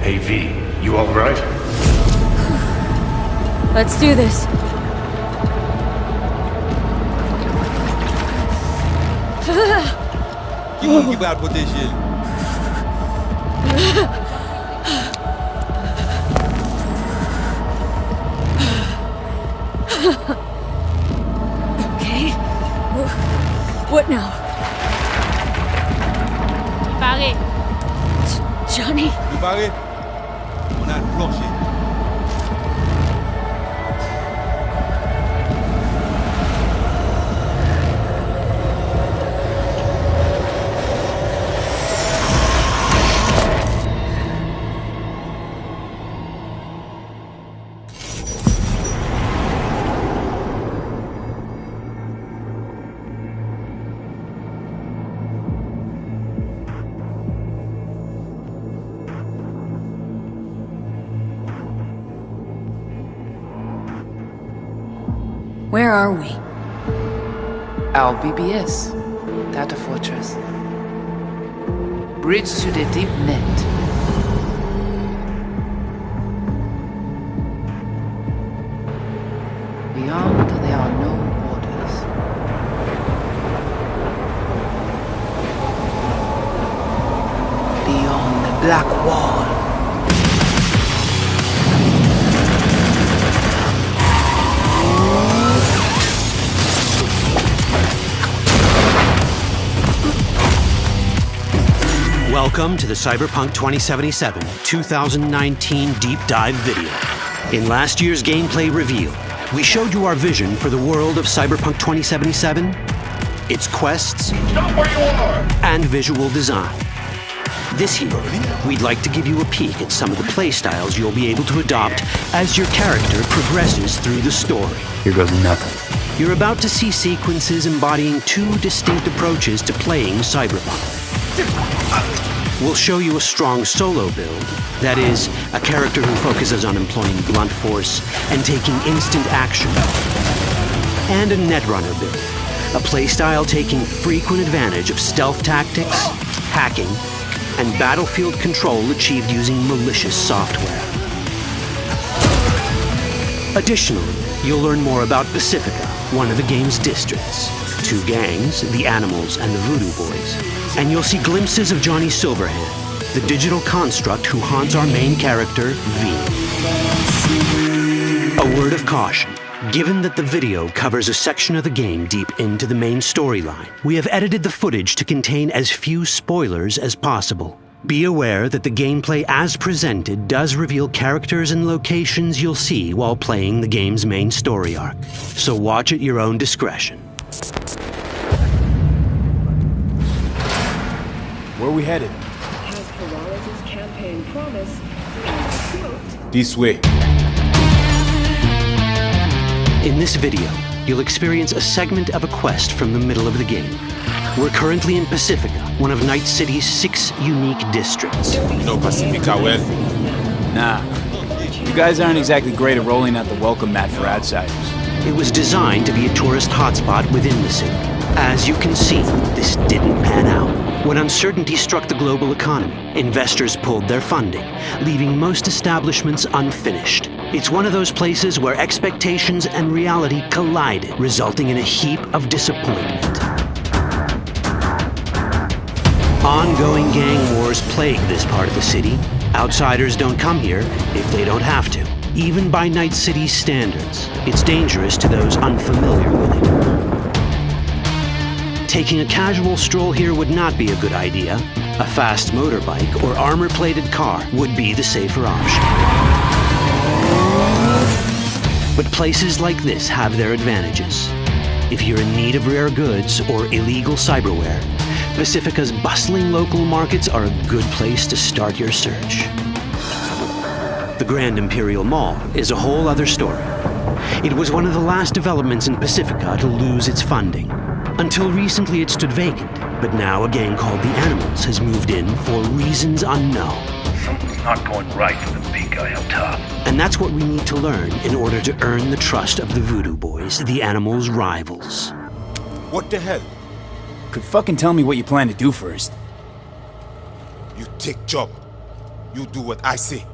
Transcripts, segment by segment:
Hey V, you alright? Let's do this. Give out what this is. Okay. What now? Barré. Johnny? Préparé? On a le plancher. Where are we? Our BBS, Data Fortress. Bridge to the deep net. Beyond, there are no borders. Beyond the black wall. Welcome to the Cyberpunk 2077 2019 Deep Dive video. In last year's gameplay review, we showed you our vision for the world of Cyberpunk 2077, its quests, Stop where you are! and visual design. This year, we'd like to give you a peek at some of the playstyles you'll be able to adopt as your character progresses through the story. Here goes nothing. You're about to see sequences embodying two distinct approaches to playing Cyberpunk. We'll show you a strong solo build, that is, a character who focuses on employing blunt force and taking instant action. And a netrunner build, a playstyle taking frequent advantage of stealth tactics, hacking, and battlefield control achieved using malicious software. Additionally, you'll learn more about Pacifica, one of the game's districts, two gangs, the Animals and the Voodoo Boys, and you'll see glimpses of Johnny Silverhand, the digital construct who haunts our main character, V. A word of caution. Given that the video covers a section of the game deep into the main storyline, we have edited the footage to contain as few spoilers as possible. Be aware that the gameplay as presented does reveal characters and locations you'll see while playing the game's main story arc, so watch at your own discretion. Where are we headed? Has Peralez's campaign promise been fulfilled? This way. In this video, you'll experience a segment of a quest from the middle of the game. We're currently in Pacifica, one of Night City's 6 unique districts. You know Pacifica well. Nah. You guys aren't exactly great at rolling out the welcome mat for outsiders. It was designed to be a tourist hotspot within the city. As you can see, this didn't pan out. When uncertainty struck the global economy, investors pulled their funding, leaving most establishments unfinished. It's one of those places where expectations and reality collided, resulting in a heap of disappointment. Ongoing gang wars plague this part of the city. Outsiders don't come here if they don't have to. Even by Night City's standards, it's dangerous to those unfamiliar with it. Taking a casual stroll here would not be a good idea. A fast motorbike or armor-plated car would be the safer option. But places like this have their advantages. If you're in need of rare goods or illegal cyberware, Pacifica's bustling local markets are a good place to start your search. The Grand Imperial Mall is a whole other story. It was one of the last developments in Pacifica to lose its funding. Until recently it stood vacant, but now a gang called the Animals has moved in for reasons unknown. Something's not going right for the big guy up top. And that's what we need to learn in order to earn the trust of the Voodoo Boys, the Animals' rivals. What the hell? Could fucking tell me what you plan to do first. You take job. You do what I say.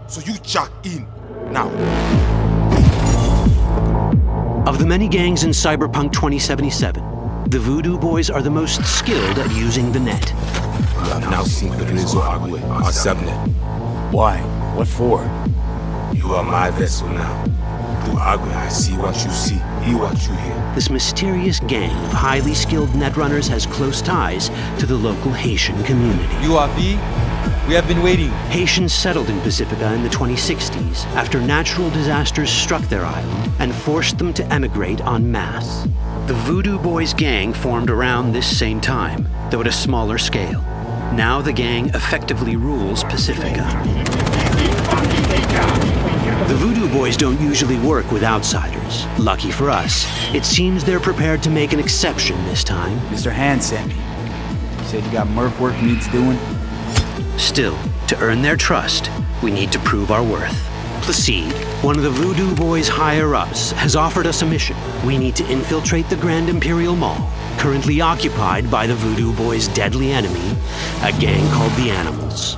So you jack in now. Of the many gangs in Cyberpunk 2077, the Voodoo Boys are the most skilled at using the net. You have now seen Pedrezo Agüe, our subnet. Why? What for? You are my vessel now. Through Agüe, I see what you see, hear what you hear. This mysterious gang of highly skilled netrunners has close ties to the local Haitian community. You are V? We have been waiting. Haitians settled in Pacifica in the 2060s after natural disasters struck their island and forced them to emigrate en masse. The Voodoo Boys gang formed around this same time, though at a smaller scale. Now the gang effectively rules Pacifica. The Voodoo Boys don't usually work with outsiders. Lucky for us, it seems they're prepared to make an exception this time. Mr. Hand sent me. He said you got merc work needs doing. Still, to earn their trust, we need to prove our worth. Placide, one of the Voodoo Boys' higher-ups, has offered us a mission. We need to infiltrate the Grand Imperial Mall, currently occupied by the Voodoo Boys' deadly enemy, a gang called the Animals.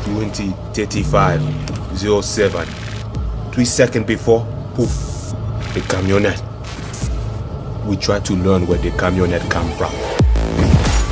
20:35:07. 3 seconds before, poof, the camionette. We try to learn where the camionette come from.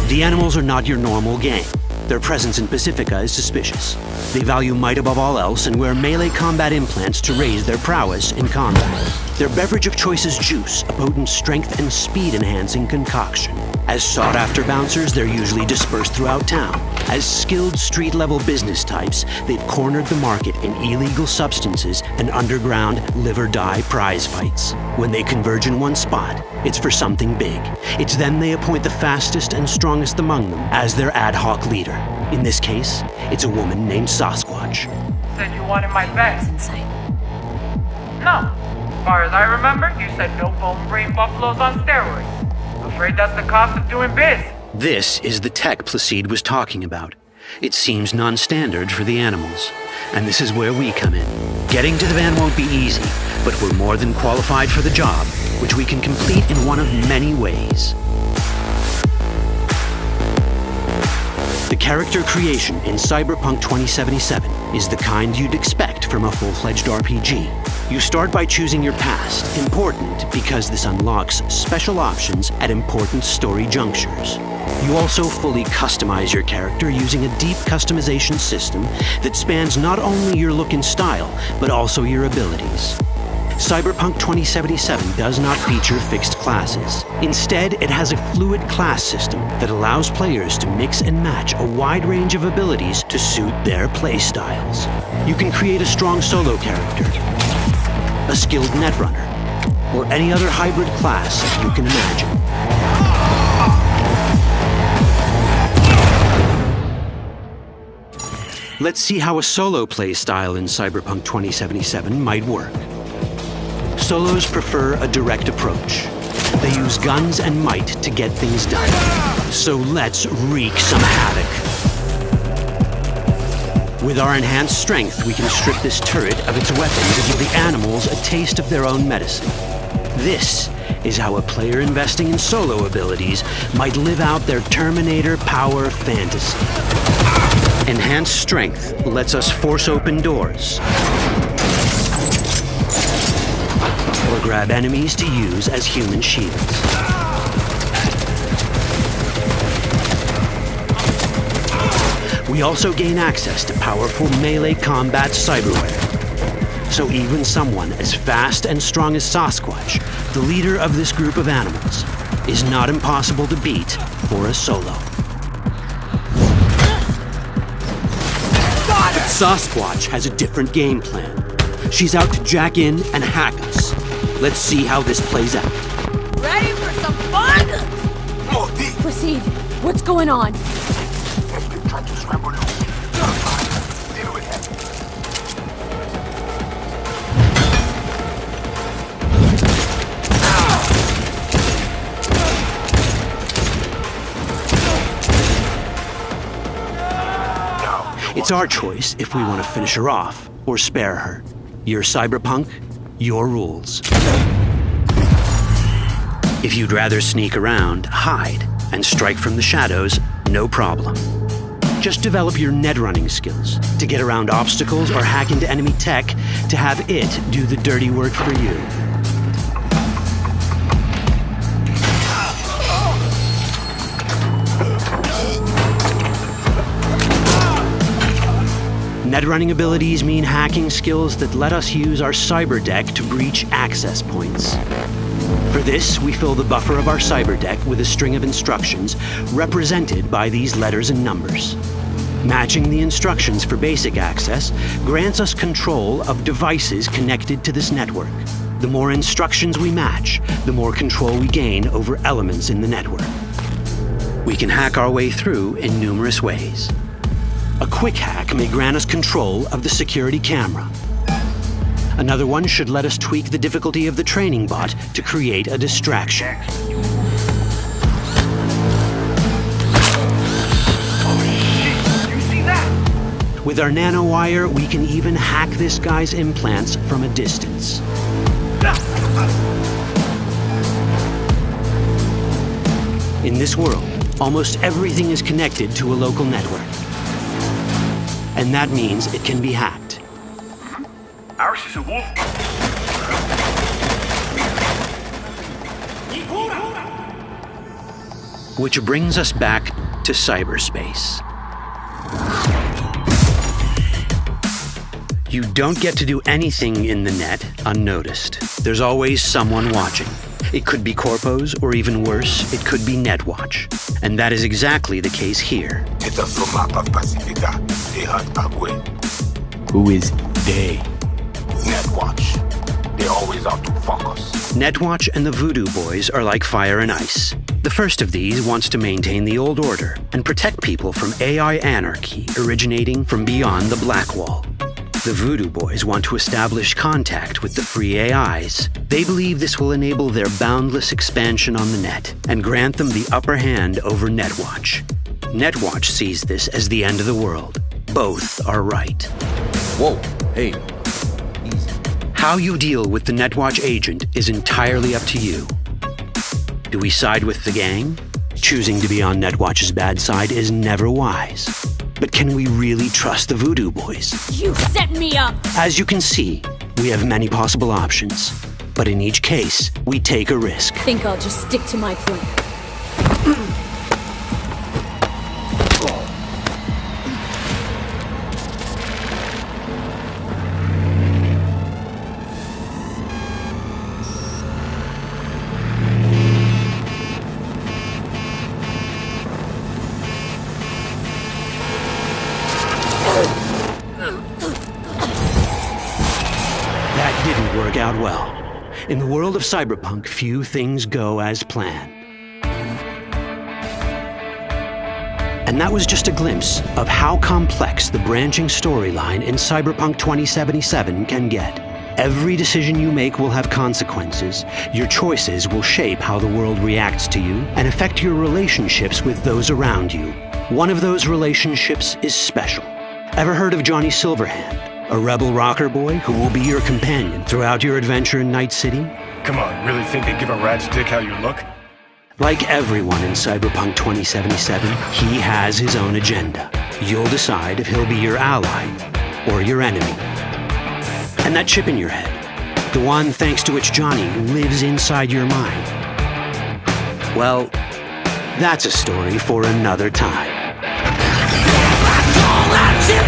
The Animals are not your normal gang. Their presence in Pacifica is suspicious. They value might above all else and wear melee combat implants to raise their prowess in combat. Their beverage of choice is juice, a potent strength and speed-enhancing concoction. As sought-after bouncers, they're usually dispersed throughout town. As skilled street-level business types, they've cornered the market in illegal substances and underground live-or-die prize fights. When they converge in one spot, it's for something big. It's then they appoint the fastest and strongest among them as their ad hoc leader. In this case, it's a woman named Sasquatch. Said you wanted my bag. Inside. No. As far as I remember, you said no bone brain buffaloes on steroids. Afraid that's the cost of doing biz. This is the tech Placide was talking about. It seems non-standard for the Animals. And this is where we come in. Getting to the van won't be easy, but we're more than qualified for the job, which we can complete in one of many ways. The character creation in Cyberpunk 2077 is the kind you'd expect from a full-fledged RPG. You start by choosing your past, important because this unlocks special options at important story junctures. You also fully customize your character using a deep customization system that spans not only your look and style, but also your abilities. Cyberpunk 2077 does not feature fixed classes. Instead, it has a fluid class system that allows players to mix and match a wide range of abilities to suit their playstyles. You can create a strong solo character, a skilled netrunner, or any other hybrid class you can imagine. Let's see how a solo play style in Cyberpunk 2077 might work. Solos prefer a direct approach. They use guns and might to get things done. So let's wreak some havoc. With our enhanced strength, we can strip this turret of its weapons and give the Animals a taste of their own medicine. This is how a player investing in solo abilities might live out their Terminator power fantasy. Enhanced strength lets us force open doors, or grab enemies to use as human shields. We also gain access to powerful melee combat cyberware. So even someone as fast and strong as Sasquatch, the leader of this group of animals, is not impossible to beat for a solo. But Sasquatch has a different game plan. She's out to jack in and hack us. Let's see how this plays out. Ready for some fun? Proceed. What's going on? It's our choice if we want to finish her off or spare her. You're Cyberpunk, your rules. If you'd rather sneak around, hide, and strike from the shadows, no problem. Just develop your net running skills to get around obstacles or hack into enemy tech to have it do the dirty work for you. Net running abilities mean hacking skills that let us use our cyber deck to breach access points. For this, we fill the buffer of our cyber deck with a string of instructions represented by these letters and numbers. Matching the instructions for basic access grants us control of devices connected to this network. The more instructions we match, the more control we gain over elements in the network. We can hack our way through in numerous ways. A quick hack may grant us control of the security camera. Another one should let us tweak the difficulty of the training bot to create a distraction. With our nanowire, we can even hack this guy's implants from a distance. In this world, almost everything is connected to a local network. And that means it can be hacked. Ours is a wolf. Which brings us back to cyberspace. You don't get to do anything in the net unnoticed. There's always someone watching. It could be corpos, or even worse, it could be Netwatch. And that is exactly the case here. It's from map of Pacifica. They had Agwe. Who is they? Netwatch. They always out to focus. Netwatch and the Voodoo Boys are like fire and ice. The first of these wants to maintain the old order and protect people from AI anarchy originating from beyond the Black Wall. The Voodoo Boys want to establish contact with the free AIs. They believe this will enable their boundless expansion on the net and grant them the upper hand over Netwatch. Netwatch sees this as the end of the world. Both are right. Whoa, hey. Easy. How you deal with the Netwatch agent is entirely up to you. Do we side with the gang? Choosing to be on Netwatch's bad side is never wise. But can we really trust the Voodoo Boys? You set me up! As you can see, we have many possible options. But in each case, we take a risk. Think I'll just stick to my plan. Out well. In the world of Cyberpunk, few things go as planned. And that was just a glimpse of how complex the branching storyline in Cyberpunk 2077 can get. Every decision you make will have consequences. Your choices will shape how the world reacts to you and affect your relationships with those around you. One of those relationships is special. Ever heard of Johnny Silverhand? A rebel rocker boy who will be your companion throughout your adventure in Night City? Come on, really think they give a rat's dick how you look? Like everyone in Cyberpunk 2077, he has his own agenda. You'll decide if he'll be your ally or your enemy. And that chip in your head, the one thanks to which Johnny lives inside your mind, well, that's a story for another time. That chip